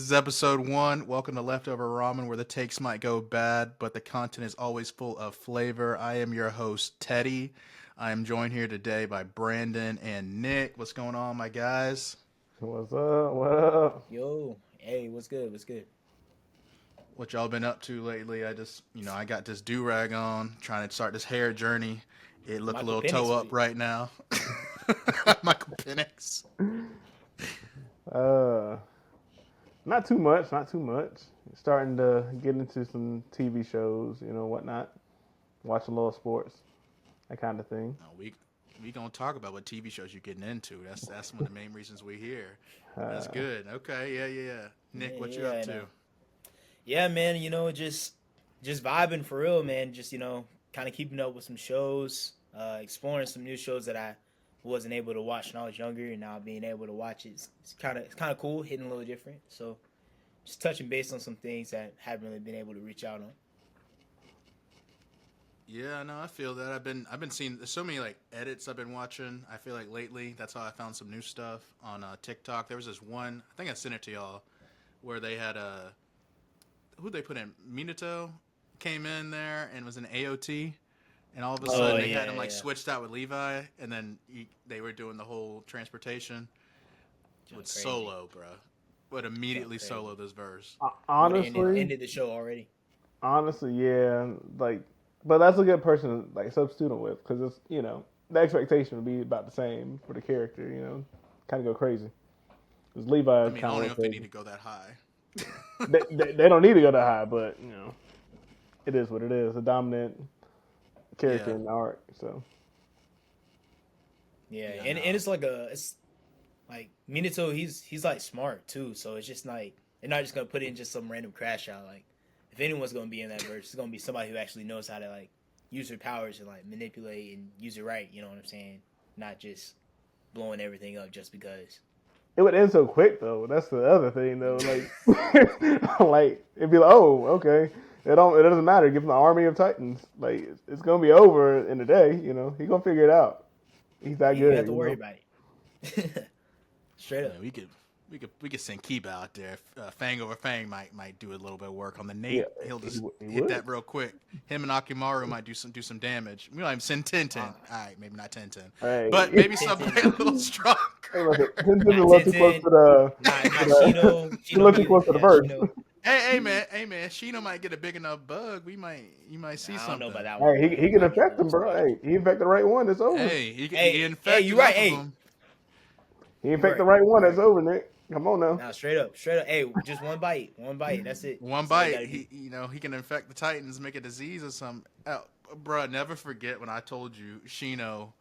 is episode 1. Welcome to Leftover Ramen, where the takes might go bad, but the content is always full of flavor. I am your host, Teddy. I am joined here today by Brandon and Nick. What's going on, my guys? What's up? What up? Yo, hey, what's good? What's good? What y'all been up to lately? I got this do-rag on, trying to start this hair journey. It look a Michael little Penix toe for up you. right now. Michael Penix. Uh, Not too much. Not too much. Starting to get into some TV shows, whatnot. Watch a little sports, that kind of thing. No, we gonna talk about what TV shows you're getting into. That's one of the main reasons we're here. That's Uh, good. Okay, yeah. Yeah, Nick, what you yeah, up I to? know. Yeah, man. Just vibing for real, man. Just kind of keeping up with some shows, exploring some new shows that I wasn't able to watch when I was younger, and now being able to watch it, it's kind of cool, hitting a little different. So just touching base on some things that haven't really been able to reach out on. Yeah, no, I feel that. I've been seeing there's so many like edits I've been watching. I feel like lately that's how I found some new stuff on TikTok. There was this one, I think I sent it to y'all, where they had who they put in Minato came in there and was in AOT, and all of a Oh sudden they had yeah, him like yeah. switched out with Levi, and then they were doing the whole transportation with Junk crazy, Solo, bro. Would junk immediately crazy. solo this verse. Would have ended honestly, ended the show already. honestly, yeah. Like, but that's a good person to like substitute him with because it's the expectation would be about the same for the character. Kind of go crazy. Because I Levi mean, I kind of don't know went if they need crazy. to go that high. They don't need to go that high, but it is what it is. A dominant character Yeah, in the arc. So Yeah, yeah, and no. it's like Minato, he's like smart too, so it's just like they're not just gonna put in just some random crash out. Like if anyone's gonna be in that verse, it's gonna be somebody who actually knows how to like use their powers and like manipulate and use it right. You know what I'm saying? Not just blowing everything up just because. it would end so quick though. That's the other thing though. Yeah, Like, like it'd be like, oh, okay. It doesn't matter. Give him the army of titans. Like it's gonna be over in a day. He gonna figure it out. He's that you ain't have good. to worry about it. Straight I up. mean, we could send Kiba out there. Fang over Fang might do a little bit of work on the Yeah, Nate. He'll just he hit would. that real quick. Him and Akimaru might do some damage. We might even send Uh, Tintin. All right, maybe not Tintin, but Hey, maybe somebody a Tintin, little stronger. hey, look, Tintin's a not little too close Tintin, to the, not to Shino. a Shino little too neither. close to the Yeah, verse. Shino. Hey man, Shino might get a big enough bug. You might see Nah, I don't know about something. that one, Hey, bro. he He can might get a affect little him, bro. squishy. Hey, he infect the right one, it's over. Hey, he Hey, infect you're right. enough of Hey, them. He you're infect the right. right one, You're it's right. over, Nick. Come on now. Now, straight up, straight up. Hey, just one bite. That's it. One That's all you bite, gotta do. he can infect the Titans, make a disease or something. Oh, bruh, never forget when I told you Shino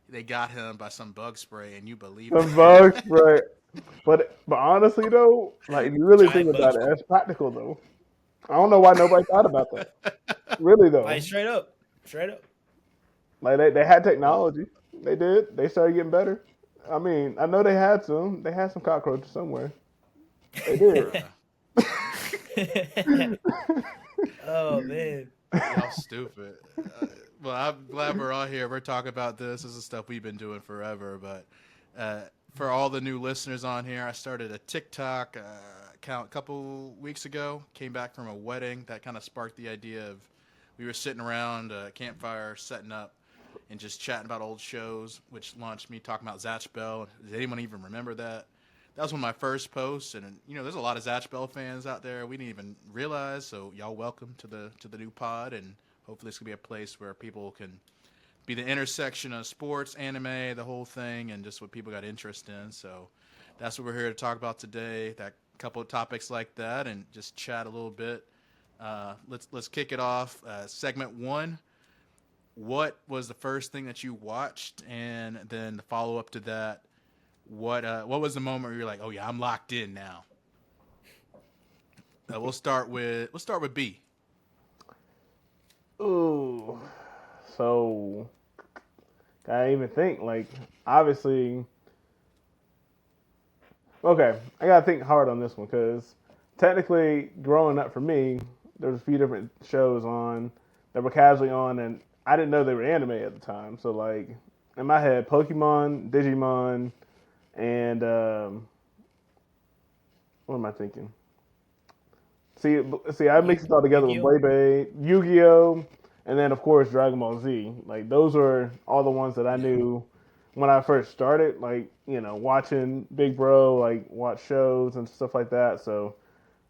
they got him by some bug spray, and you believed Some bugs, it. right? But honestly though, like if you really think Giant bug about it, spray. that's practical though. I don't know why nobody thought about that. Really Like though, straight up, straight up. like they had Well, technology. They did. They started getting better. I mean, I know they had some. They had some cockroaches somewhere. They did. bruh, Oh man. y'all stupid. Uh, well, I'm glad we're all here. We're talking about this. This is stuff we've been doing forever. But for all the new listeners on here, I started a TikTok account a couple weeks ago. Came back from a wedding. That kind of sparked the idea of we were sitting around a campfire, setting up, and just chatting about old shows, which launched me talking about Zatch Bell. Does anyone even remember that? That was one of my first posts, and there's a lot of Zatch Bell fans out there we didn't even realize. So y'all welcome to the new pod, and hopefully this can be a place where people can be the intersection of sports, anime, the whole thing, and just what people got interest in. So that's what we're here to talk about today. That couple of topics like that, and just chat a little bit. Let's kick it off. Segment one. What was the first thing that you watched, and then the follow up to that? What was the moment where you're like, oh yeah, I'm locked in now? We'll start with B. Ooh. So I even think like obviously. Okay, I gotta think hard on this one because technically, growing up for me, there was a few different shows on that were casually on, and I didn't know they were anime at the time. So like in my head, Pokemon, Digimon, and what am I thinking? See, I mixed it all together with Yu-Gi-Oh? Beyblade, Yu-Gi-Oh, and then of course Dragon Ball Z. Like those are all the ones that I Yeah. knew when I first started. Like watching Big Bro, like watch shows and stuff like that. So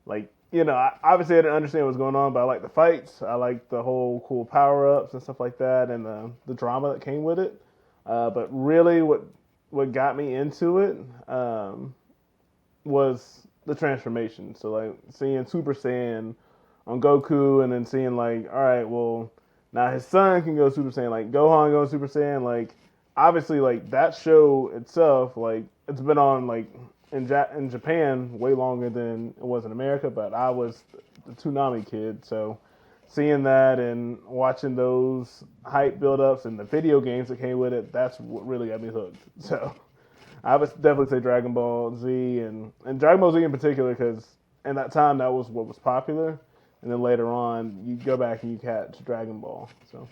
like obviously I didn't understand what was going on, but I like the fights. I like the whole cool power ups and stuff like that, and the drama that came with it. But really, what got me into it was the transformation. So like seeing Super Saiyan on Goku, and then seeing like, all right, well now his son can go Super Saiyan, like Gohan going Super Saiyan. Like obviously, like that show itself, like it's been on like in Japan way longer than it was in America. But I was the Toonami kid, so seeing that and watching those hype build-ups and the video games that came with it, that's what really got me hooked. So I would definitely say Dragon Ball Z and Dragon Ball Z in particular because in that time that was what was popular, and then later on you go back and you catch Dragon Ball. So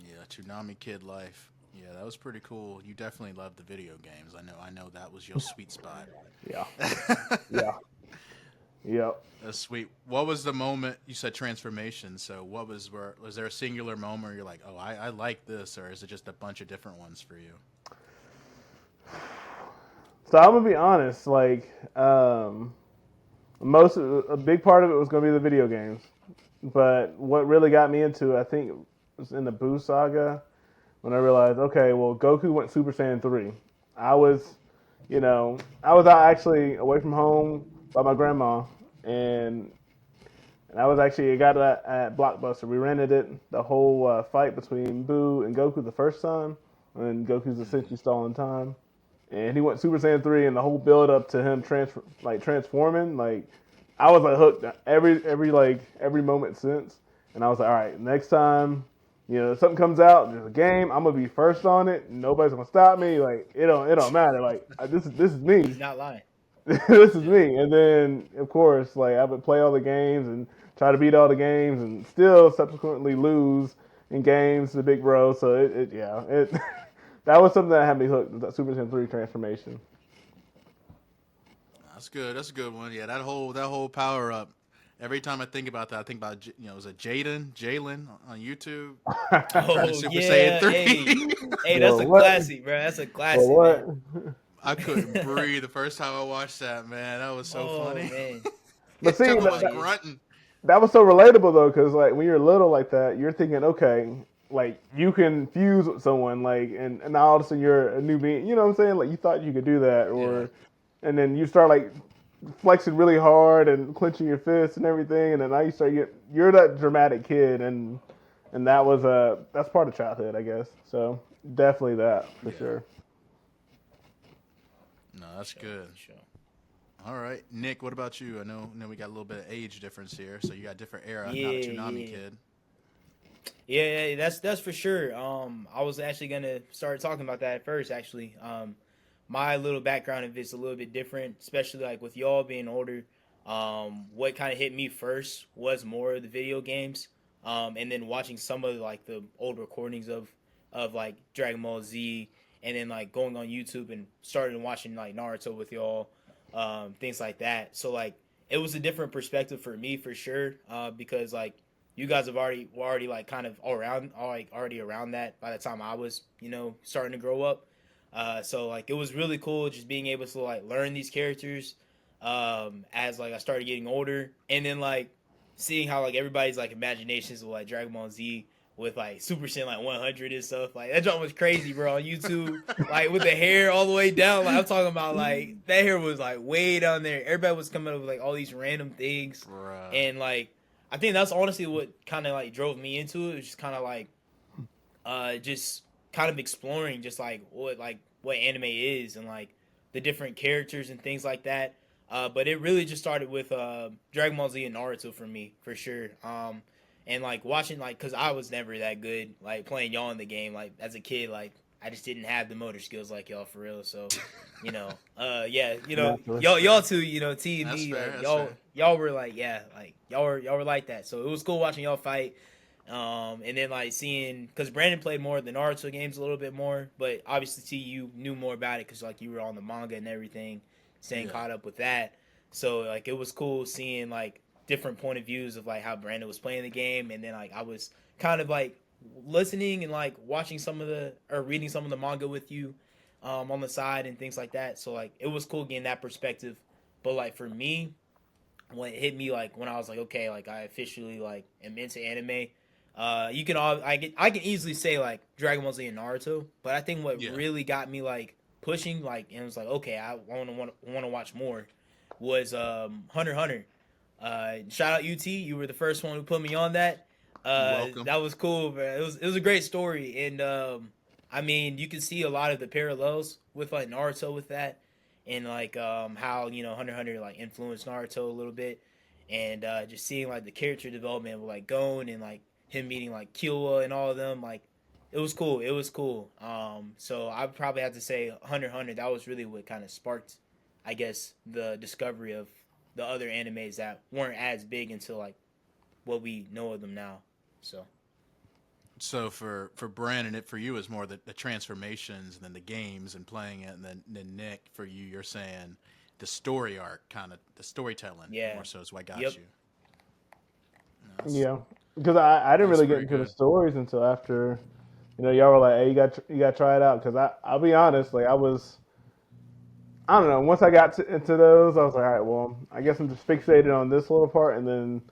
Yeah, Toonami Kid life. Yeah, that was pretty cool. You definitely loved the video games. I know that was your sweet spot. yeah, yeah, yeah. That's sweet. What was the moment you said transformation? So was there a singular moment where you're like, oh, I like this, or is it just a bunch of different ones for you? So I'm gonna be honest. Like a big part of it was gonna be the video games, but what really got me into it, I think, it was in the Buu saga when I realized, okay, well, Goku went Super Saiyan 3. I was, I was out actually away from home by my grandma, and I was actually, I got that at Blockbuster. We rented it, the whole fight between Buu and Goku the first time, and Goku's essentially stalling time. And he went Super Saiyan 3, and the whole build up to him transforming, like, I was like hooked every moment since. And I was like, all right, next time something comes out, there's a game, I'm gonna be first on it. Nobody's gonna stop me. Like it don't matter. Like this is He's me. not lying. This is Yeah. me. And then of course, like I would play all the games and try to beat all the games, and still subsequently lose in games to Big Bro. So it that was something that had me hooked. That Super Saiyan 3 transformation. That's good. That's a good one. Yeah, that whole power up. Every time I think about that, I think about was it Jalen on YouTube turning Oh Super Saiyan yeah, hey, 3. hey, that's For a what? classic, bro. That's a For classic, man. what? I couldn't breathe the first time I watched that. Man, that was so Oh funny. man, But see, Talking oh about yeah, grunting. that was so relatable though, because like when you're little like that, you're thinking, okay, like you can fuse with someone, like, and now all of a sudden you're a new being. You know what I'm saying? Like you thought you could do that, Yeah, and then you start like flexing really hard and clenching your fists and everything, and then now you're that dramatic kid, and that was that's part of childhood, I guess. So definitely that for yeah. sure. No, that's sure, good. sure. All right, Nick. What about you? I know we got a little bit of age difference here, so you got a different era. Not a Yeah, Toonami yeah. kid. Yeah, that's for sure. I was actually gonna start talking about that at first. Actually, my little background of it's a little bit different, especially like with y'all being older. What kind of hit me first was more of the video games, and then watching some of like the old recordings of like Dragon Ball Z, and then like going on YouTube and starting watching like Naruto with y'all, things like that. So like it was a different perspective for me for sure, because like you guys were already like kind of already around that by the time I was starting to grow up. So like it was really cool just being able to like learn these characters as like I started getting older, and then like seeing how like everybody's like imaginations with like Dragon Ball Z with like Super Saiyan like 100 and stuff. Like that joint was crazy, bro, on YouTube. Like with the hair all the way down. Like I'm talking about like that hair was like way down there. Everybody was coming up with like all these random things, Bruh. and like I think that's honestly what kind of like drove me into it. It was just kind of like just kind of exploring just like what anime is and like the different characters and things like that. But it really just started with Dragon Ball Z and Naruto for me for sure. And like watching like because I was never that good like playing y'all in the game like as a kid like I just didn't have the motor skills like y'all for real. So yeah, Naturally. y'all too, T and That's me fair. like That's fair. y'all were like yeah like y'all were like that. So it was cool watching y'all fight. And then like seeing because Brandon played more of the Naruto games a little bit more, but obviously T you knew more about it because like you were on the manga and everything. staying Yeah. caught up with that. So like it was cool seeing like different point of views of like how Brandon was playing the game, and then like I was kind of like listening and like watching some of the or reading some of the manga with you on the side and things like that. So like it was cool getting that perspective. But like for me, when it hit me like when I was like, okay, like I officially like am into anime. You can all I can easily say like Dragon Ball Z and Naruto, but I think what Yeah. really got me like pushing like and it was like okay, I want to watch more was Hunter x Hunter. Shout out UT, you were the first one who put me on that. You're welcome. That was cool, man. It was a great story, and I mean you can see a lot of the parallels with like Naruto with that and like how Hunter x Hunter like influenced Naruto a little bit, and just seeing like the character development with like Gon and like him meeting like Killua and all of them, like it was cool. It was cool. So I probably have to say Hunter x Hunter. That was really what kind of sparked, I guess, the discovery of the other animes that weren't as big until like what we know of them now. So So for Brandon, it for you is more the transformations and then the games and playing it, and then Nick, for you, you're saying the story arc, kind of the storytelling yeah, more so is what got yep. you. No, Yeah, because I didn't that's really get pretty into the good. stories until after, y'all were like, hey, you got to try it out. Because I'll be honest, like I don't know. Once I got into those, I was like, all right, well, I guess I'm just fixated on this little part, and then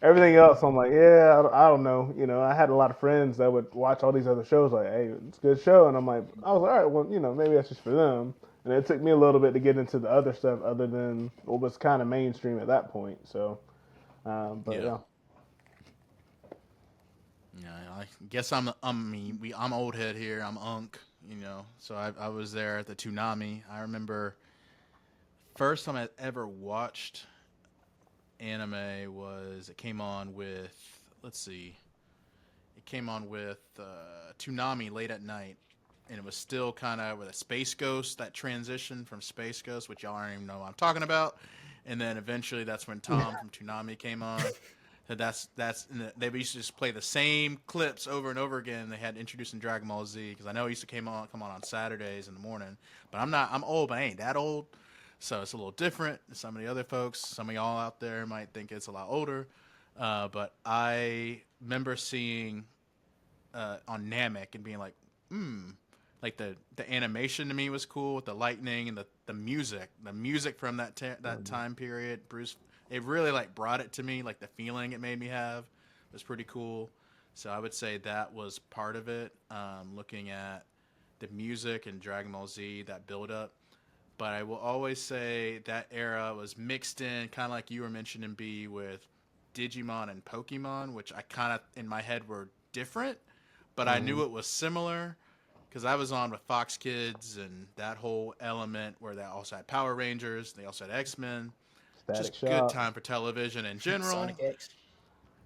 everything else, I'm like, yeah, I don't know. I had a lot of friends that would watch all these other shows, like, hey, it's a good show, and I was like, all right, well, maybe that's just for them. And it took me a little bit to get into the other stuff, other than what was kind of mainstream at that point. So, but Yeah. yeah, Yeah, I guess I'm old head here. I'm Unk, So I was there at the Toonami. I remember first time I ever watched anime was it came on with let's see, it came on with Toonami late at night, and it was still kind of with a Space Ghost, that transition from Space Ghost, which y'all don't even know what I'm talking about, and then eventually that's when Tom from Toonami came on. So they used to just play the same clips over and over again. They had introduced in Dragon Ball Z because I know it used to come on Saturdays in the morning. But I'm old, but I ain't that old, so it's a little different than some of the other folks. Some of y'all out there might think it's a lot older, but I remember seeing on Namek and being like, like the animation to me was cool with the lightning and the music from that time period. Bruce, it really like brought it to me, like the feeling it made me have was pretty cool. So I would say that was part of it. Looking at the music and Dragon Ball Z, that build up. But I will always say that era was mixed in, kind of like you were mentioning, B, with Digimon and Pokemon, which I kind of in my head were different, but I knew it was similar because I was on with Fox Kids and that whole element where they also had Power Rangers, they also had X-Men. Static Just good Shock. time for television in general. Sonic X.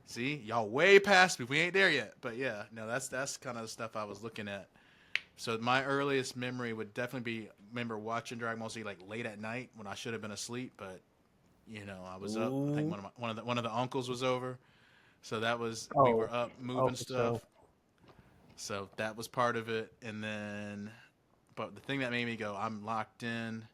See, y'all way past me. We ain't there yet, but yeah, no, that's kind of the stuff I was looking at. So my earliest memory would definitely be remember watching Dragon Ball Z like late at night when I should have been asleep, but I was up. I think Ooh. one of the uncles was over, so that was we Oh, were up oh, moving for stuff. sure. So that was part of it, and then, but the thing that made me go, I'm locked in,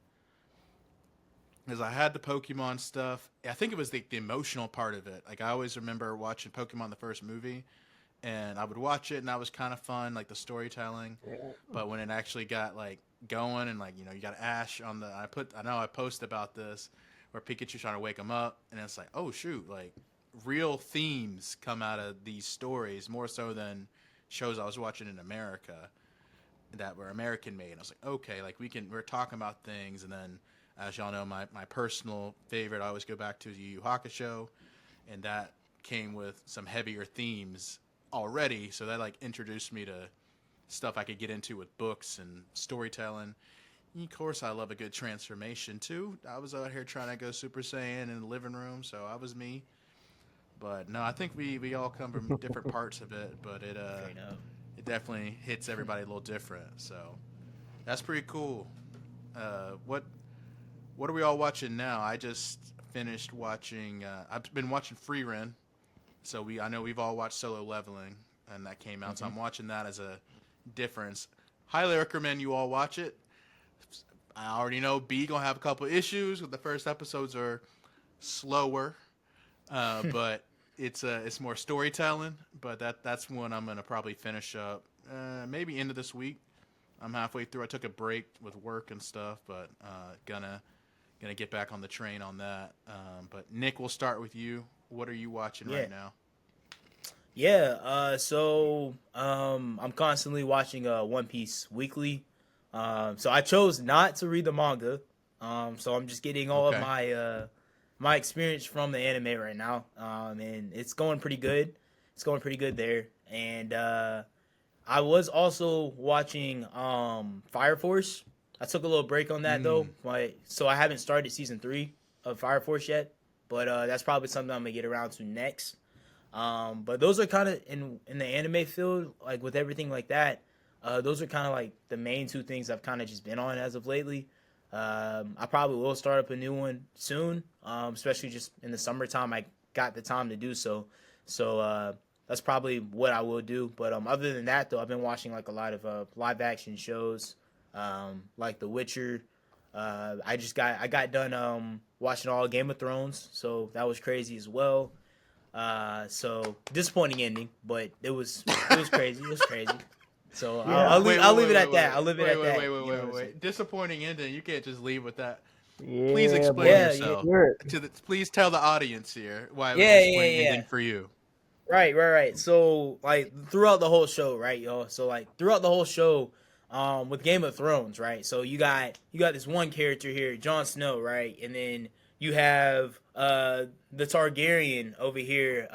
is I had the Pokemon stuff. I think it was the emotional part of it. Like I always remember watching Pokemon the first movie, and I would watch it, and that was kind of fun, like the storytelling. Yeah. But when it actually got like going, and like you got Ash on the, I know I posted about this, where Pikachu's trying to wake him up, and it's like, oh shoot, like real themes come out of these stories more so than shows I was watching in America that were American made. I was like, okay, like we're talking about things, and then as y'all know, my personal favorite I always go back to is Yu Yu Hakusho, and that came with some heavier themes already, so that like introduced me to stuff I could get into with books and storytelling. And of course, I love a good transformation too. I was out here trying to go Super Saiyan in the living room, so I was me. But no, I think we all come from different parts of it, but Straight up. it definitely hits everybody a little different. So that's pretty cool. What are we all watching now? I just finished watching. I've been watching Free Ren, so I know we've all watched Solo Leveling, and that came out. So I'm watching that as a difference. Highly recommend you all watch it. I already know B gonna have a couple issues with the first episodes are slower, but it's more storytelling. But that's one I'm gonna probably finish up maybe end of this week. I'm halfway through. I took a break with work and stuff, but gonna get back on the train on that. But Nick, we'll start with you. What are you watching Yeah. right now? Yeah, I'm constantly watching One Piece weekly. So I chose not to read the manga. So I'm just getting all of my experience from the anime right now. And it's going pretty good. It's going pretty good there. And I was also watching Fire Force. I took a little break on that though, so I haven't started season 3 of Fire Force yet. But that's probably something I'm gonna get around to next. But those are kind of in the anime field, like with everything like that. Those are kind of like the main two things I've kind of just been on as of lately. I probably will start up a new one soon, especially just in the summertime. I got the time to do so. So that's probably what I will do. But other than that, though, I've been watching like a lot of live action shows, like The Witcher. I got done watching all Game of Thrones, so that was crazy as well. So disappointing ending, but it was crazy. It was crazy. So I'll leave it at that. I'll leave it at that. Wait. Disappointing ending. You can't just leave with that. Yeah, Please explain yourself. Please tell the audience here why it was a disappointing ending for you. Right. So like throughout the whole show, right, y'all. So like throughout the whole show, with Game of Thrones, right. So you got this one character here, Jon Snow, right, and then you have the Targaryen over here,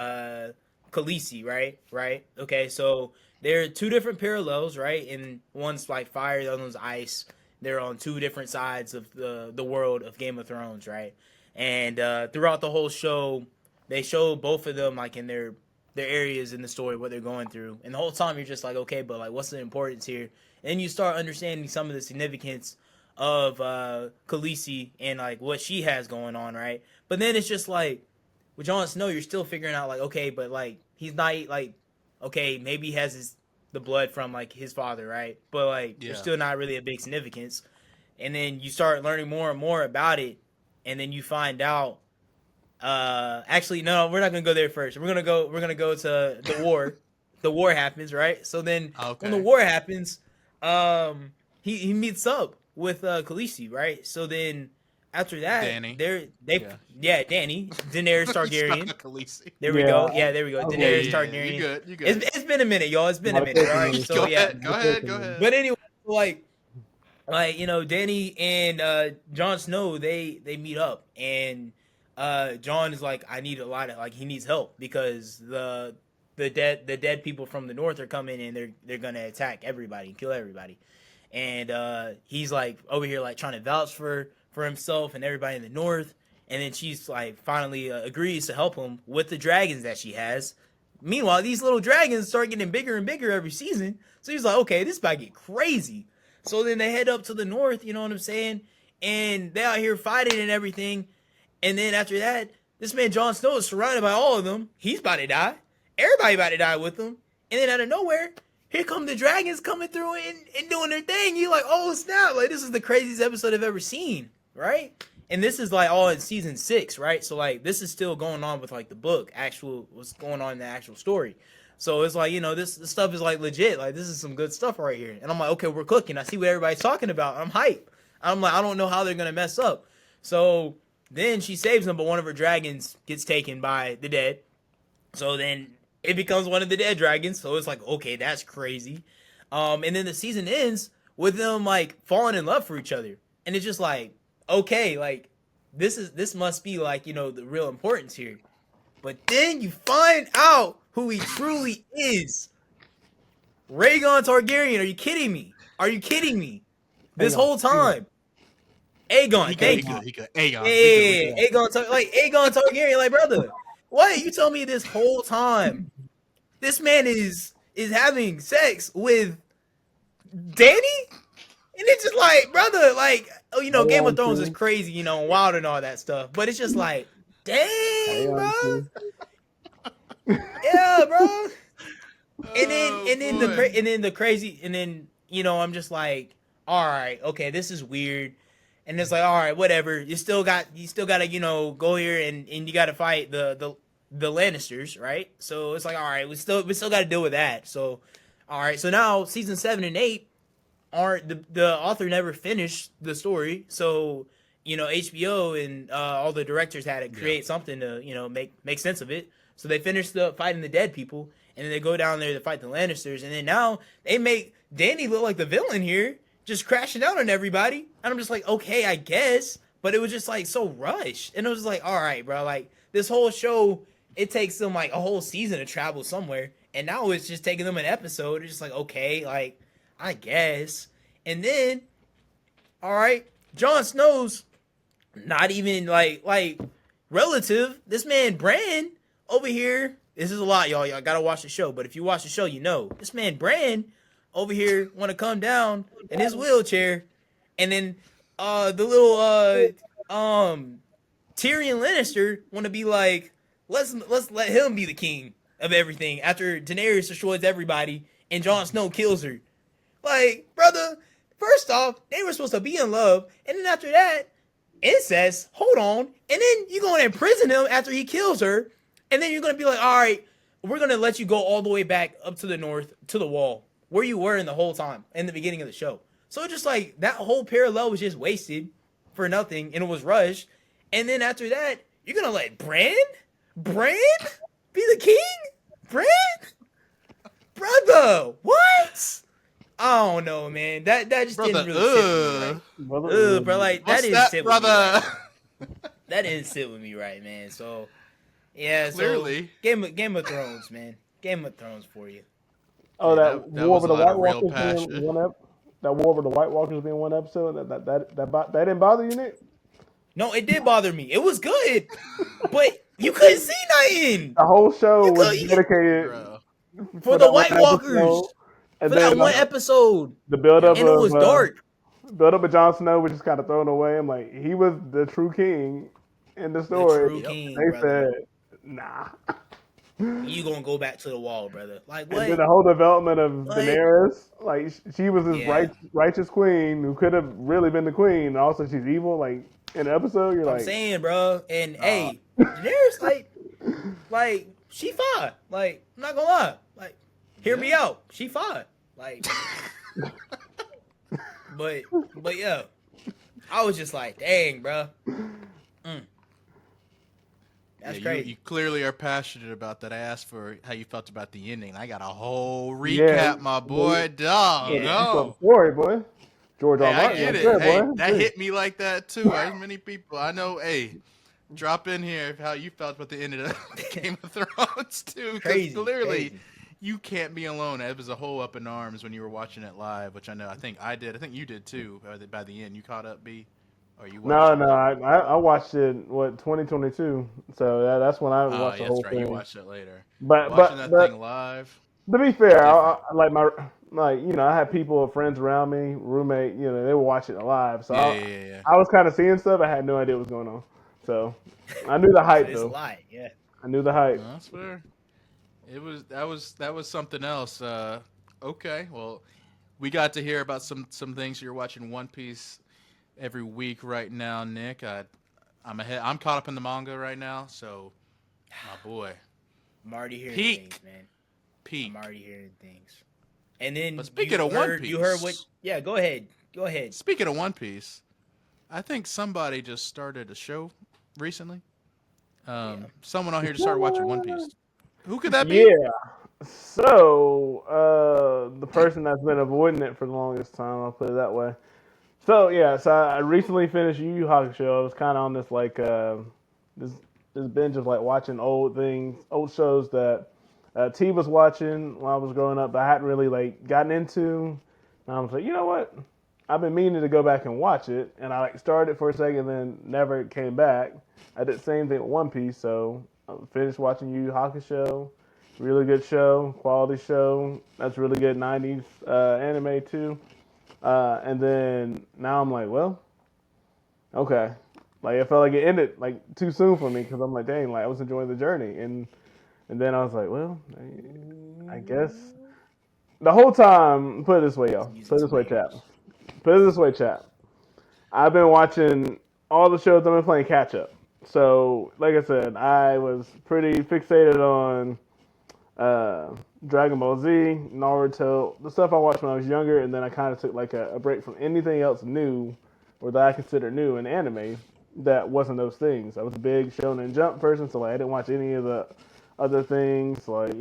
Khaleesi, right. Okay, so there are two different parallels, right, and one's like fire, the other one's ice. They're on two different sides of the world of Game of Thrones, right, and throughout the whole show, they show both of them like in their areas in the story, what they're going through. And the whole time you're just like, okay, but like what's the importance here? And then you start understanding some of the significance of Khaleesi and like what she has going on, right? But then it's just like with Jon Snow, you're still figuring out like, okay, but like he's not like, okay, maybe he has the blood from like his father, right? But like there's still not really a big significance. And then you start learning more and more about it, and then you find out actually, no, we're not gonna go there first. We're gonna go to the war. The war happens, right? So then when the war happens, he meets up with Khaleesi, right? So then after that, Danny, Danny, Daenerys Targaryen. Khaleesi. There we go. Yeah, there we go. Daenerys Targaryen. You good. It's been a minute, y'all. It's been a minute, all right? So go ahead. But anyway, like you know, Danny and Jon Snow, they meet up, and Jon is like, I need a lot of like, he needs help because the dead people from the north are coming and they're gonna attack everybody and kill everybody, and he's like over here like trying to vouch for himself and everybody in the north, and then she's like finally agrees to help him with the dragons that she has. Meanwhile, these little dragons start getting bigger and bigger every season, so he's like, okay, this about to get crazy. So then they head up to the north, you know what I'm saying, and they out here fighting and everything. And then after that, this man Jon Snow is surrounded by all of them. He's about to die. Everybody about to die with him. And then out of nowhere, here come the dragons coming through and doing their thing. You're like, oh snap! Like this is the craziest episode I've ever seen, right? And this is like all in season 6, right? So like this is still going on with like the book, what's going on in the actual story. So it's like, you know, this stuff is like legit. Like this is some good stuff right here. And I'm like, okay, we're cooking. I see what everybody's talking about. I'm hype. I'm like, I don't know how they're gonna mess up. So then she saves them, but one of her dragons gets taken by the dead. So then it becomes one of the dead dragons. So it's like, okay, that's crazy. And then the season ends with them like falling in love for each other. And it's just like, okay, like this must be like, you know, the real importance here. But then you find out who he truly is. Rhaegon Targaryen. Are you kidding me? This whole time. Aegon, thank you. Aegon Targaryen, like, brother, what? You told me this whole time this man is having sex with Danny? And it's just like, brother, like, oh, you know, Game of Thrones is crazy, you know, wild and all that stuff. But it's just like, dang, bro. Yeah, bro. And then the crazy, and then, you know, I'm just like, all right, okay, this is weird. and it's like, all right, whatever. You still got to go here and you got to fight the Lannisters, right? So it's like, all right, we still got to deal with that. So all right, so now season 7 and 8 aren't the author never finished the story, so HBO and all the directors had to create something to make sense of it. So they finished fighting the dead people, and then they go down there to fight the Lannisters, and then now they make Dany look like the villain here, just crashing out on everybody. And I'm just like, okay, I guess, but it was just like so rushed, and it was like, all right, bro, like this whole show, it takes them like a whole season to travel somewhere, and now it's just taking them an episode. It's just like, okay, like I guess, and then, all right, Jon Snow's not even like relative. This man Bran over here. This is a lot, y'all. Y'all gotta watch the show. But if you watch the show, this man Bran over here want to come down in his wheelchair, and then the little Tyrion Lannister want to be like, let's let him be the king of everything after Daenerys destroys everybody and Jon Snow kills her. Like, brother, first off, they were supposed to be in love, and then after that, incest, hold on, and then you're going to imprison him after he kills her, and then you're going to be like, all right, we're going to let you go all the way back up to the north, to the wall, where you were in the whole time, in the beginning of the show. So just like, that whole parallel was just wasted for nothing, and it was rushed, and then after that, you're going to let Bran be the king? Bran? Brother, what? I don't know, man. That just didn't really sit with me right. Bro, like that didn't sit with me right. That didn't sit with me right, man. So yeah, clearly, so Game of Thrones, man. Game of Thrones for you. Oh, Yeah, that that War was over a the lot of White real Walkers passion. being that War over the White Walkers being one episode. That didn't bother you, Nick? No, it did bother me. It was good, but you couldn't see nothing. The whole show was dedicated for the that White one Walkers. episode. And for then that one episode. The build up and it was dark. Build up of Jon Snow was just kind of thrown away. I'm like, he was the true king in the story. The true king, they brother. said, nah. You gonna go back to the wall, brother. Like what? And then the whole development of Daenerys, like she was this righteous queen who could have really been the queen. And also she's evil. Like in the episode, I'm saying, bro. And hey, Daenerys, like she fine. Like I'm not gonna lie. Like hear me out. She fine. Like, but yeah, I was just like, dang, bro. That's crazy. You clearly are passionate about that. I asked for how you felt about the ending. I got a whole recap, my boy. Dog. No. Story, boy. George R. Martin. I get it. There, hey, boy. that hit me like that too. As many people I know. Hey, drop in here how you felt about the end of Game of Thrones too. Because clearly, you can't be alone. It was a whole up in arms when you were watching it live, which I know. I think I did. I think you did too. By the end, you caught up, B. Or you watched I watched it 2022. So that's when I watched the whole thing. You watched it later. But watching that thing live. To be fair, I I had people, friends around me, roommate, they were watching it live. So I was kind of seeing stuff. I had no idea what was going on. So I knew the hype though. Yeah. I knew the hype. No, that's fair. That was something else. Okay, well, we got to hear about some things. You're watching One Piece every week right now, Nick. I'm caught up in the manga right now, so my boy. I'm already hearing things, man. I'm already hearing things. And then but speaking of One Piece, you heard what? Yeah, go ahead. Speaking of One Piece, I think somebody just started a show recently. Someone on here just started watching One Piece. Who could that be? Yeah. So the person that's been avoiding it for the longest time, I'll put it that way. So I recently finished Yu Yu Hakusho. I was kind of on this this binge of watching old shows that T was watching when I was growing up, but I hadn't really gotten into. And I was like, you know what? I've been meaning to go back and watch it, and I started it for a second, then never came back. I did the same thing with One Piece, so I finished watching Yu Yu Hakusho. Really good show, quality show. That's really good 90s anime too. And then now I'm like, well, okay. I felt like it ended too soon for me because I'm like, dang, I was enjoying the journey. And then I was like, well, I guess the whole time, put it this way, y'all. Put it this way, chat. I've been watching all the shows. I've been playing catch up. So, like I said, I was pretty fixated on uh, Dragon Ball Z, Naruto, the stuff I watched when I was younger, and then I kind of took like a break from anything else new or that I consider new in anime that wasn't those things. I was a big Shonen Jump person, so like I didn't watch any of the other things. Like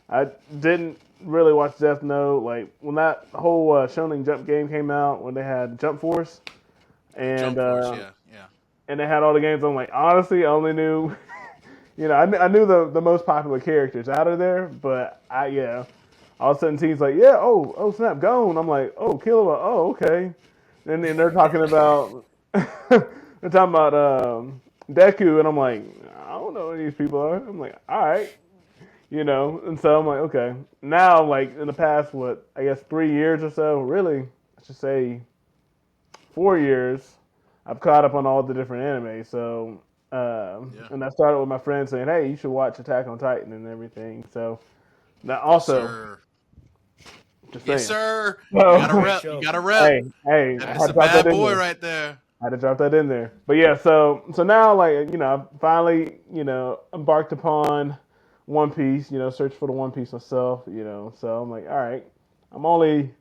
I didn't really watch Death Note. Like when that whole Shonen Jump game came out, when they had Jump Force and Jump Force, yeah, yeah. and they had all the games. I'm like, honestly, I only knew, I knew the most popular characters out of there, but all of a sudden, teams like, yeah, oh, snap, Gone. I'm like, oh, Killua, oh, okay. And then they're talking about, Deku, and I'm like, I don't know who these people are. I'm like, all right, and so I'm like, okay. Now, like in the past, I guess 3 years or so, really, I should say 4 years, I've caught up on all the different anime. So, and I started with my friend saying, "Hey, you should watch Attack on Titan and everything." So, now also, Sir. just Yes, saying. sir. You So, gotta rep. You gotta rep. hey, I That's had to a drop that bad in boy there. right there. I had to drop that in there. But yeah, so now, like, I finally, embarked upon One Piece. Search for the One Piece myself. So I'm like, all right, I'm only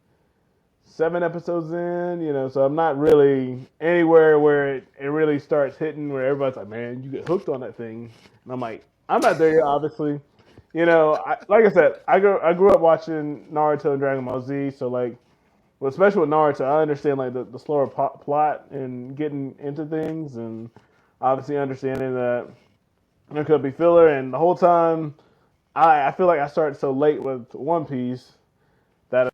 7 episodes in. So I'm not really anywhere where it really starts hitting where everybody's like, man, you get hooked on that thing. And I'm like, I'm not there yet, obviously. Like I said, I grew up watching Naruto and Dragon Ball Z, so like, well, especially with Naruto, I understand like the slower plot and getting into things, and obviously understanding that there could be filler. And the whole time, I feel like I started so late with One Piece that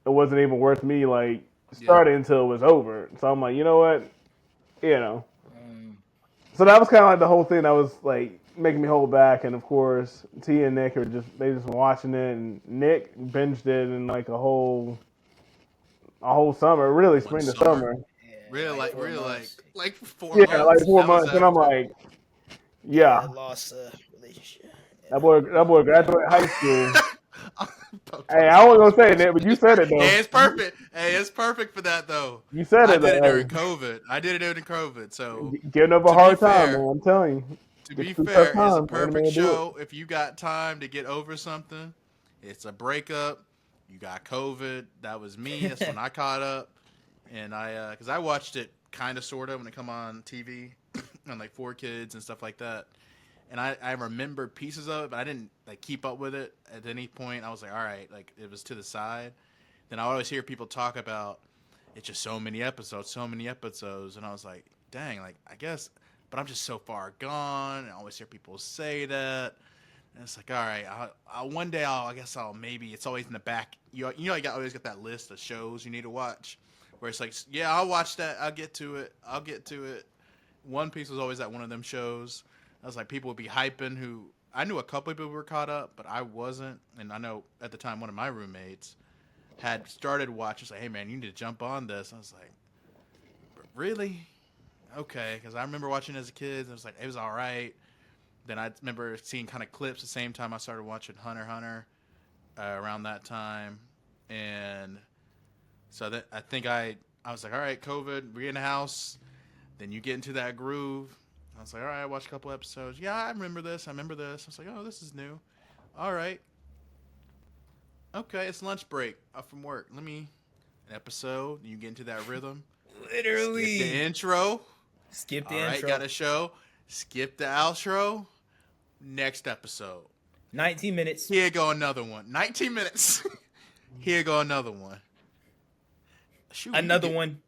it wasn't even worth me like Yeah. starting until it was over. So I'm like, you know what, you know. Um, So that was kind of like the whole thing that was like making me hold back. And of course, T and Nick they just watching it, and Nick binged it in like a whole summer, really One spring to summer. summer. yeah, Really, like 4 months. like 4 Yeah, like months. four That was months, and I'm after. like, Yeah, yeah, lost relationship. that boy Yeah. graduated high school. Hey, I wasn't gonna say it, but you said it though. Hey, it's perfect. Hey, it's perfect for that though. You said I it did it during though. COVID. So Hey, giving up a to be hard time, fair, man. I'm telling you, to get be through tough fair, it's a times. Anime perfect will do it. show if you got time to get over something. It's a breakup. You got COVID. That was me. That's when I caught up, and because I watched it kind of sort of when it come on TV, on like 4Kids and stuff like that. And I remember pieces of it, but I didn't like keep up with it at any point. I was like, all right, like it was to the side. Then I always hear people talk about it's just so many episodes, and I was like, dang, like I guess, but I'm just so far gone. And I always hear people say that, and it's like, all right, one day I guess I'll maybe. It's always in the back. I always got that list of shows you need to watch, where it's like, yeah, I'll watch that. I'll get to it. One Piece was always at one of them shows. I was like, people would be hyping who I knew a couple of people were caught up, but I wasn't. And I know at the time one of my roommates had started watching. Like, hey man, you need to jump on this. I was like, really? Okay, because I remember watching as a kid. And it was like it was all right. Then I remember seeing kind of clips the same time I started watching Hunter x Hunter around that time, and so that I think I was like, all right, COVID, we're in the house. Then you get into that groove. I was like, all right, I watched a couple episodes. Yeah, I remember this. I was like, oh, this is new. All right. Okay, it's lunch break from work. An episode. You get into that rhythm. Literally. Skip the intro. Skip the All right, intro. got a show. Skip the outro. Next episode. 19 minutes. Here go another one. 19 minutes. Here go another one. Shoot, Another one.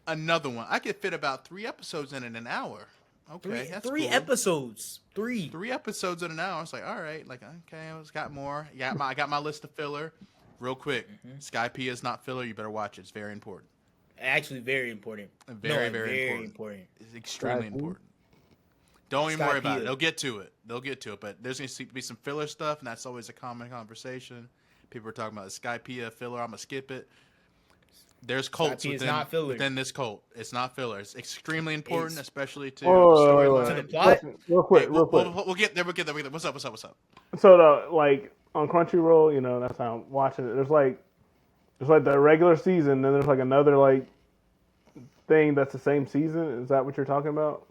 Another one. I could fit about 3 episodes in an hour. Okay, that's three cool. episodes. Three. 3 episodes in an hour. I was like, all right, like okay, I got more. I got my list of filler. Real quick, Skype is not filler. You better watch it. It's very important. Actually, very important. Very important. It's extremely important. Don't even worry about it. They'll get to it. But there's going to be some filler stuff, and that's always a common conversation. People are talking about the Skypea filler. I'm going to skip it. There's cults within this cult. It's not filler. It's extremely important, especially to the storyline. To the plot. Real quick. We'll get there. What's up? So like on Crunchyroll, that's how I'm watching it. There's like the regular season, then there's like another like thing that's the same season? Is that what you're talking about?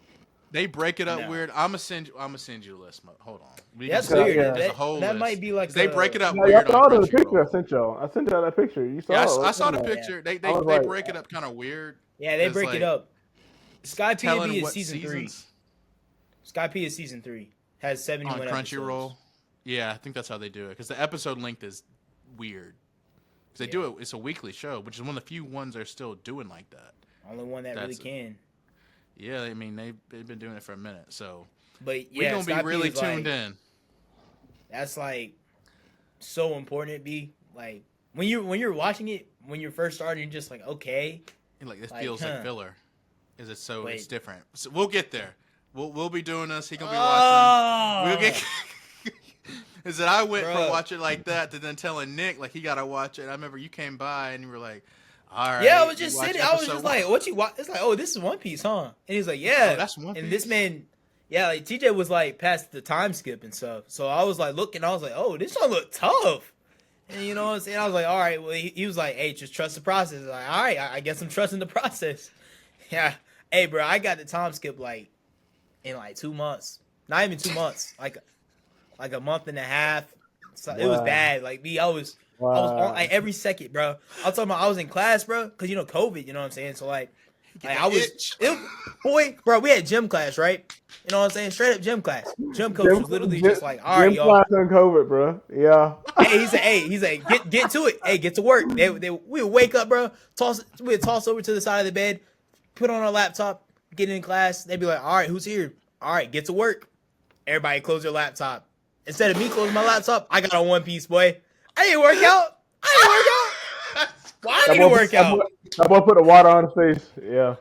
They break it up No. weird. I'm gonna send you the list. Hold on. That's Yeah, weird. yeah. There's a whole That list. might be like 'Cause they break it up No, y'all weird on saw the picture I Crunchyroll. sent y'all. I sent y'all that picture. You saw Yeah, it. I saw the Yeah. picture. They I was they like- break it up kind of weird. Yeah, they It's break like it up. Sky telling P is what season 3. seasons Sky P is season 3. Has 71 on Crunchyroll. episodes. Yeah, I think that's how they do it because the episode length is weird. Because they do it. It's a weekly show, which is one of the few ones they're still doing like that. Only one that really That's- can. Yeah, I mean they've been doing it for a minute, so But we're yeah, gonna Sky be really P is tuned like, in. That's like so important. Be like when you're watching it when you're first starting, you're just like okay. And, like this Like, feels huh. like filler. Is it so? It's Wait. different. So we'll get there. We'll be doing this. He gonna be Oh, watching. We'll get. Is that I went from Bruh. watching like that to then telling Nick like he gotta watch it. I remember you came by and you were like, "All right." yeah, I was you just watch sitting. I was episode just one." like, "What you watch?" It's like, "Oh, this is One Piece, huh?" And he's like, "Yeah." Oh, that's One And Piece? this man, yeah, like TJ was like past the time skip and stuff. So I was like looking. I was like, "Oh, this one look tough." And you know what I'm saying? I was like, "All right." Well, he was like, "Hey, just trust the process." Like, all right, I guess I'm trusting the process. Yeah. Hey, bro, I got the time skip like in like 2 months. Not even 2 months. Like a month and a half. So it was Wow. bad. Like me, I was on like every second, bro. I'm talking about I was in class, bro, because you know COVID. You know what I'm saying? So like Get I the was itch. boy, bro. We had gym class, right? You know what I'm saying? Straight up gym class. Gym coach was literally just like, all right, Gym y'all. class on COVID, bro. Yeah. Hey, he's like, get to it. Hey, get to work. We would wake up, bro. We'd toss over to the side of the bed, put on our laptop, get in class. They'd be like, all right, who's here? All right, get to work. Everybody close your laptop. Instead of me closing my laptop, I got on One Piece, boy. I didn't work out. Why didn't I work out? That boy put the water on his face. Yeah.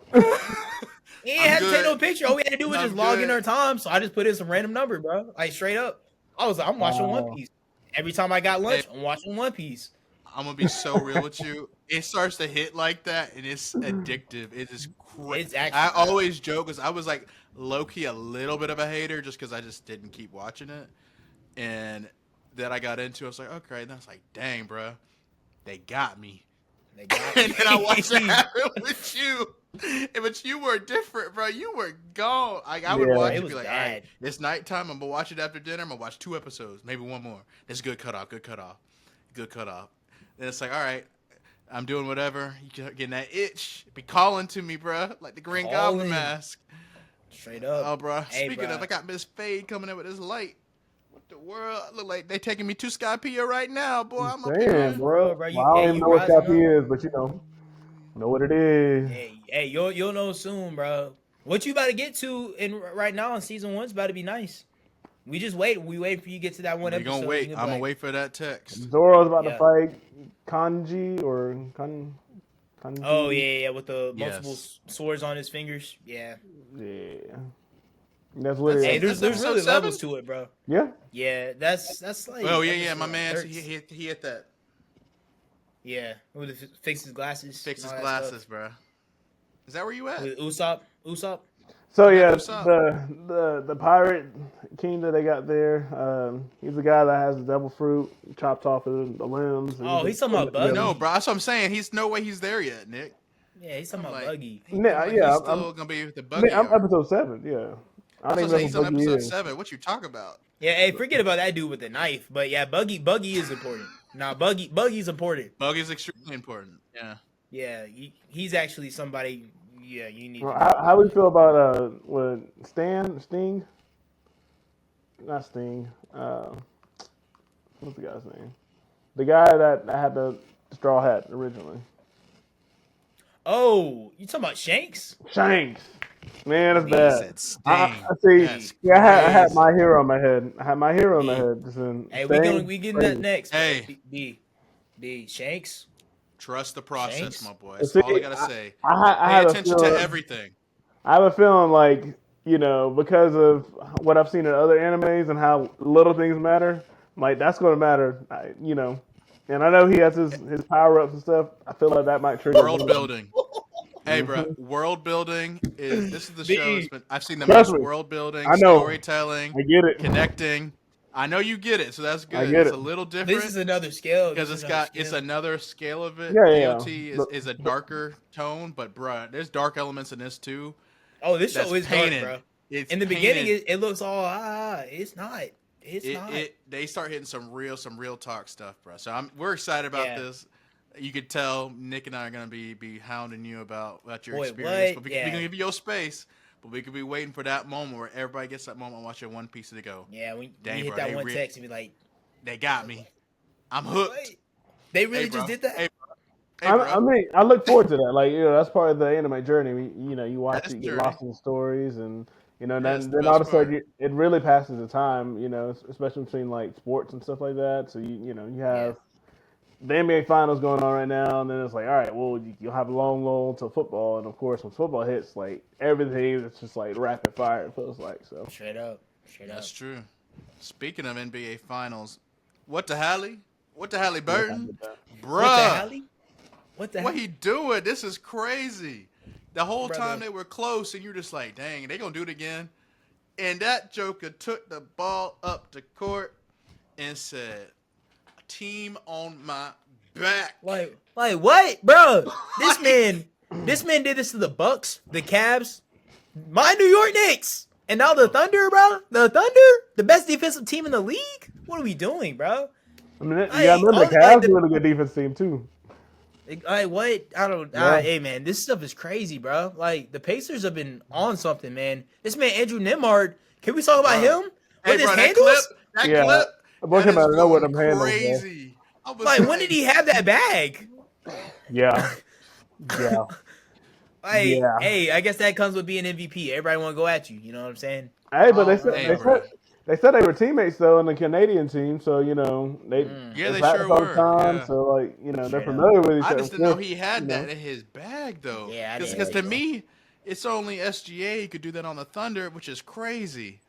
He ain't I'm had to take good. no picture. All we had to do was I'm just log in good. our time. So I just put in some random number, bro. Like straight up. I was like, I'm watching One Piece. Every time I got lunch, I'm watching One Piece. I'm gonna be so real with you. It starts to hit like that, and it's addictive. It is crazy. It's actually I always joke because I was like low key a little bit of a hater just because I just didn't keep watching it, and then I got into it. I was like, okay, and I was like, dang, bro, they got me. They got And then I watched it me. happen with you. But you were different, bro. You were gone. Like I would Yeah. watch It it and was be like, all bad. right, it's nighttime. I'm gonna watch it after dinner. I'm gonna watch 2 episodes, maybe one more. It's good cutoff. Then it's like, all right, I'm doing whatever. You getting that itch? Be calling to me, bro, like the Green Goblin Calling. mask. Straight up. Oh, bro. Hey, Speaking bruh. of, I got Miss Fade coming in with this light. What the world? Look like they taking me to Skypea right now, boy. I'm up Damn, here. bro. Bro, you- Well, I hey, don't even you know what rising Skype is, but you know what it is. Hey, you'll know soon, bro. What you about to get to in right now in season 1's about to be nice. We just wait. We wait for you to get to that one We episode. gonna wait. and you'll I'm be gonna like, wait for that text. Zoro's about Yeah. to fight Kanji or Kanji. Oh yeah, with the Yes. multiple swords on his fingers. Yeah. Yeah. That's what it Hey, is. there's episode really 7? levels to it, bro. Yeah. Yeah, that's like. Oh yeah, episode my man. 13. He hit that. Yeah, with the fix his glasses. Fix his and all that glasses, bro. Is that where you at? stuff. With Usopp. So yeah, What's up? the pirate king that they got there, he's the guy that has the devil fruit chopped off of the limbs. Oh, he's talking about Buggy. No, bro. That's what I'm saying. He's no way he's there yet, Nick. Yeah, he's talking I'm about like- Buggy. Yeah, He's yeah, still gonna be with the buggy. I'm arc. episode 7. Yeah, I don't That's what I'm even know saying. He's who on Buggy episode is. 7. What you talking about? Yeah, hey, forget about that dude with the knife. But yeah, Buggy is important. Nah, Buggy's important. Buggy's extremely important. Yeah. Yeah, he's actually somebody. Yeah, you need. Well, to how we feel about what Sting? Not Sting. What's the guy's name? The guy that had the straw hat originally. Oh, you talking about Shanks? Shanks. Man, that's He bad. said Sting. I see. That's Yeah, I had crazy. my hero in my head. I had my hero in my head. Just in Hey, Sting, we getting that crazy. next. Hey. D Shanks. Trust the process, Shanks? my boy. That's See, all I gotta say. I Pay have a attention feeling, to everything. I have a feeling like, because of what I've seen in other animes and how little things matter, like that's going to matter, And I know he has his power ups and stuff. I feel like that might trigger World building. Hey, bro. World building is the show. I've seen the Trust most me. world building, I know. storytelling, I get it. connecting. I know you get it, so that's good. I get It's it. a little different. This is another scale. Because it's another scale of it. Yeah, yeah. GOT is a darker tone, but bruh, there's dark elements in this too. Oh, this That's show is painted. dark, bro. It's In the painted. beginning, it looks all it's not. It's not. They start hitting some real talk stuff, bro. So we're excited about this. You could tell Nick and I are gonna be hounding you about your experience, but we can give you your space. But we could be waiting for that moment where everybody gets that moment watching One Piece to go. Yeah, when Dang, you hit bro, that one text and be like, they got me. I'm hooked. What? They really just did that? Hey, I mean, I look forward to that. Like, that's part of the anime journey. You watch That's it, you get journey. lost in the stories, and then the all of a best sudden it really passes the time. Especially between like sports and stuff like that. So you have the NBA finals going on right now, and then it's like, all right, well, you'll have a long lull until football, and of course when football hits, like everything is just like rapid fire. It feels like so. Straight up. That's true. Speaking of NBA finals, what the Haliburton, bruh? What the hell? What he doing? This is crazy. The whole Brother. time they were close, and you're just like, dang, they gonna do it again. And that Joker took the ball up the court and said, "Team on my back." Like what, bro? This man did this to the Bucks, the Cavs, my New York Knicks, and now the Thunder, bro. The Thunder, the best defensive team in the league. What are we doing, bro? I mean, you gotta remember the Cavs are a really good defense team too. Like what? I don't. Hey man, this stuff is crazy, bro. Like the Pacers have been on something, man. This man Andrew Nemhard. Can we talk about him? Hey, bro, that clip. Boy came out of nowhere with them handles, crazy. Like when did he have that bag? Yeah. Hey, I guess that comes with being MVP. Everybody want to go at you. You know what I'm saying? Hey, but they said they were teammates though in the Canadian team, so they they sure were. Time, so like they're familiar with each other. I just didn't know he had that in his bag though. Yeah, because to me, it's only SGA who could do that on the Thunder, which is crazy.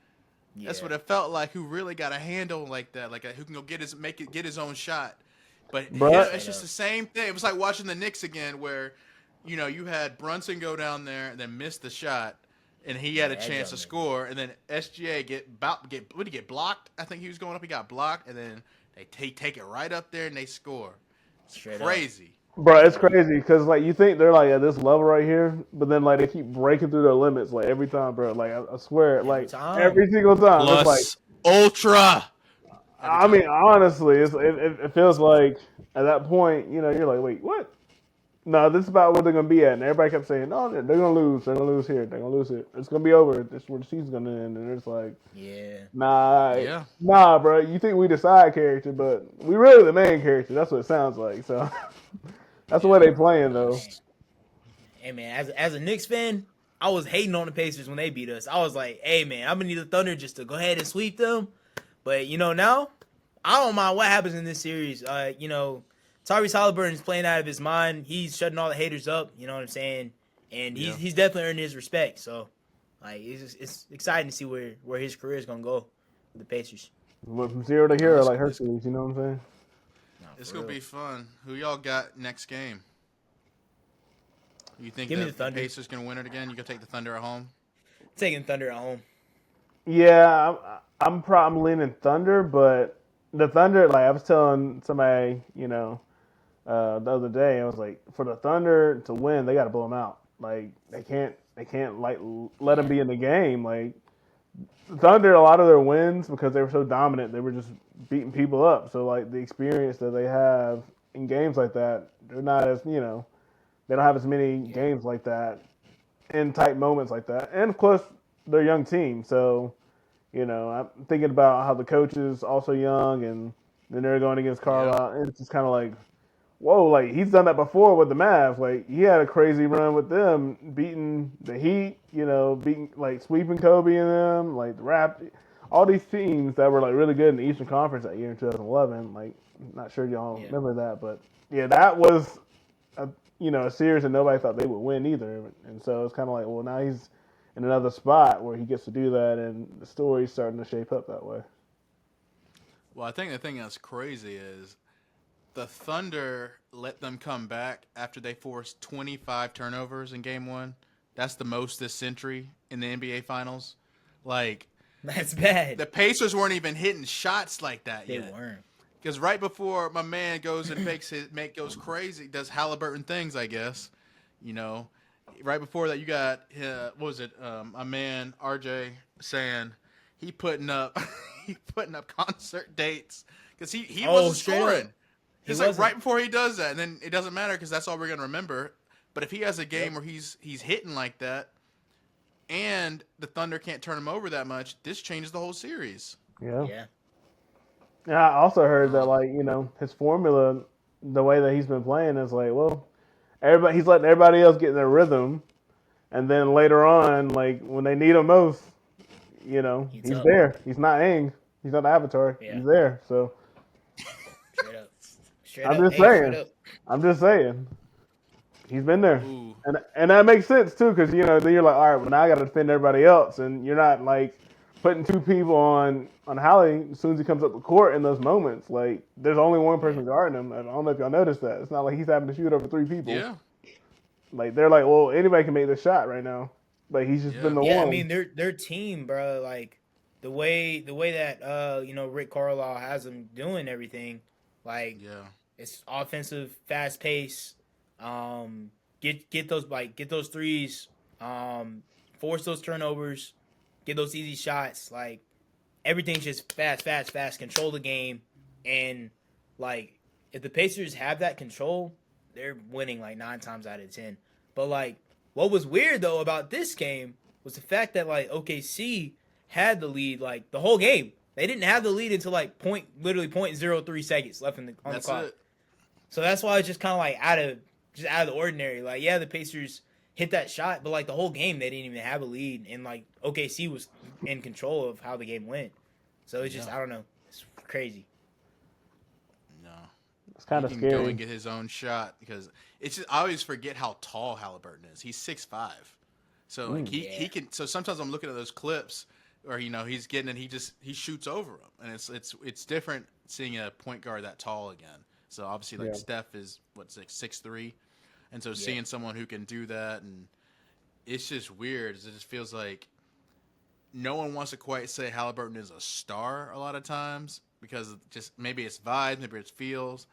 Yeah. That's what it felt like. Who really got a handle like that? Like who can go get his own shot? But it's just the same thing. It was like watching the Knicks again, where you had Brunson go down there and then miss the shot. And he had a chance to score, and then SGA would he get blocked? I think he was going up. He got blocked, and then they take it right up there and they score. It's crazy, bro. It's crazy because like you think they're like at this level right here, but then like they keep breaking through their limits like every time, bro. Like I swear, every single time. Plus it's like ultra. I mean, honestly, it feels like at that point, you're like, wait, what? No, this is about where they're going to be at. And everybody kept saying, no, they're going to lose. They're going to lose here. They're going to lose it. It's going to be over. This is where the season's going to end. And it's like, nah, bro. You think we the side character, but we really the main character. That's what it sounds like. So that's the way they playing, though. Hey, man, as a Knicks fan, I was hating on the Pacers when they beat us. I was like, hey, man, I'm going to need the Thunder just to go ahead and sweep them. But, now, I don't mind what happens in this series. Tyrese Haliburton is playing out of his mind. He's shutting all the haters up. You know what I'm saying? And he's definitely earned his respect. So, like, it's exciting to see where his career is gonna go with the Pacers. Went from zero to hero like Hercules. You know what I'm saying? It's gonna be fun. Who y'all got next game? You think the Pacers can win it again? You gonna take the Thunder at home? Taking Thunder at home. Yeah, I'm leaning Thunder, but the Thunder, like I was telling somebody, the other day, I was like, for the Thunder to win, they got to blow them out. Like they can't like let them be in the game. Like the Thunder, a lot of their wins because they were so dominant, they were just beating people up. So like the experience that they have in games like that, they're not as they don't have as many games like that in tight moments like that. And of course, they're a young team, so I'm thinking about how the coach is also young, and then they're going against Carlisle, and it's just kind of like. Whoa, like he's done that before with the Mavs. Like he had a crazy run with them, beating the Heat, beating like sweeping Kobe and them, like the Raptors, all these teams that were like really good in the Eastern Conference that year in 2011. Like, not sure y'all remember that, but that was a series that nobody thought they would win either. And so it's kind of like, well, now he's in another spot where he gets to do that, and the story's starting to shape up that way. Well, I think the thing that's crazy is. The Thunder let them come back after they forced 25 turnovers in Game 1. That's the most this century in the NBA Finals. Like, That's bad. The Pacers weren't even hitting shots like that They yet. weren't. Because right before my man goes and goes crazy, does Haliburton things, I guess. You know, right before that, you got what was it? My man RJ saying he putting up concert dates because he wasn't Straight scoring. up. He It's like wasn't. right before he does that, and then it doesn't matter because that's all we're gonna remember. But if he has a game where he's hitting like that, and the Thunder can't turn him over that much, this changes the whole series. Yeah. Yeah. Yeah, I also heard that Uh, like his formula, the way that he's been playing is like, well, he's letting everybody else get in their rhythm, and then later on, like when they need him most, He's he's up. there. He's not Aang. He's not the Avatar. Yeah. He's there. So Straight up. Straight I'm up. just Hey, straight saying. up. I'm just saying. He's been there, ooh, and that makes sense too, because then you're like, all right, well now I got to defend everybody else, and you're not like putting two people on Halle as soon as he comes up the court in those moments. Like there's only one person guarding him. I don't know if y'all noticed that. It's not like he's having to shoot over three people. yeah, Like they're like, well, anybody can make this shot right now. Like he's just yeah, been the Yeah, I one. mean their team, bro. Like the way that Rick Carlisle has them doing everything, like yeah. it's offensive, fast pace. Get those threes. Force those turnovers. Get those easy shots. Like everything's just fast, fast, fast. Control the game, and like if the Pacers have that control, they're winning like 9 times out of 10. But like what was weird though about this game was the fact that like OKC had the lead like the whole game. They didn't have the lead until like literally 0.03 seconds left on the That's clock. it. So that's why it's just kind of like out of the ordinary. Like yeah, the Pacers hit that shot, but like the whole game they didn't even have a lead, and like OKC was in control of how the game went. So it's just I don't know, it's crazy. No. It's kind of He can go scary. and get his own shot because it's just I always forget how tall Haliburton is. He's 6'5". So like he can so sometimes I'm looking at those clips or he's getting and he shoots over him. And it's different seeing a point guard that tall again. So obviously like Yeah. Steph is 6'3". And so seeing someone who can do that and it's just weird. It just feels like no one wants to quite say Haliburton is a star a lot of times because just maybe it's vibes, maybe it's feels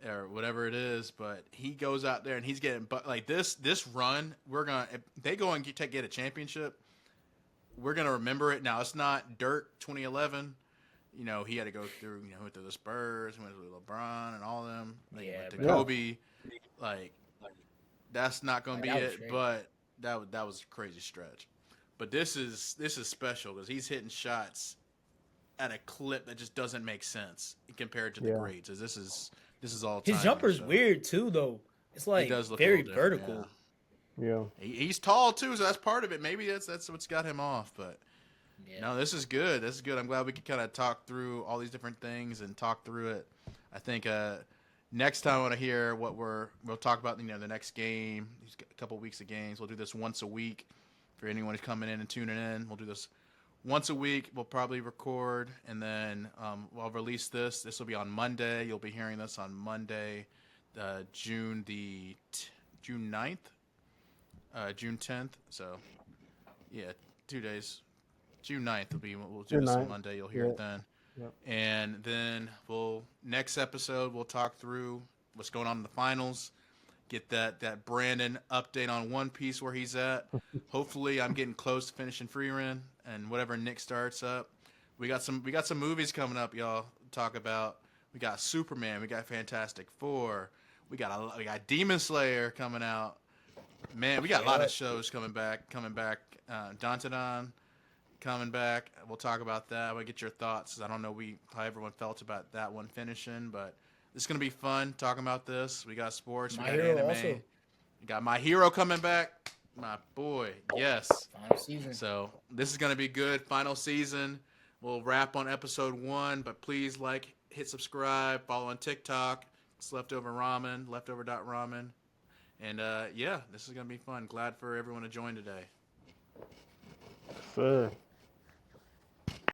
or whatever it is, but he goes out there and he's getting but like this run, if they go and get a championship, we're gonna remember it. Now it's not Dirk 2011. He had to go through. Went through the Spurs, went through LeBron and all of them. Like, Yeah, went to bro. Kobe. Like that's not gonna be That was it. great. But that was a crazy stretch. But this is special because he's hitting shots at a clip that just doesn't make sense compared to the greats. So this is all time. His jumper's so. weird too, though. It's like He does look very a little different, vertical. Yeah. He's tall too, so that's part of it. Maybe that's what's got him off. But Yeah. no, this is good. This is good. I'm glad we could kind of talk through all these different things and talk through it. I think next time I want to hear what we'll talk about. The next game. There's a couple weeks of games. We'll do this once a week for anyone who's coming in and tuning in. We'll do this once a week. We'll probably record and then we'll release this. This will be on Monday. You'll be hearing this on Monday, June 9th. June 10th. So, yeah, 2 days. June 9th will be. We'll do June this on 9th. Monday. You'll hear it then. Yep. And then next episode we'll talk through what's going on in the finals. Get that Brandon update on One Piece where he's at. Hopefully, I'm getting close to finishing Freerun and whatever Nick starts up. We got some movies coming up, y'all. Talk about. We got Superman. We got Fantastic Four. We got Demon Slayer coming out. Man, we got a lot of shows coming back. Dantadan coming back. We'll talk about that. We'll get your thoughts. I don't know how everyone felt about that one finishing, but it's going to be fun talking about this. We got sports. We got anime. Also. We got My Hero coming back. My boy. Yes. Final season. So this is going to be good. Final season. We'll wrap on episode 1, but please hit subscribe, follow on TikTok. It's Leftover Ramen, leftover.ramen. And, this is going to be fun. Glad for everyone to join today. Sure.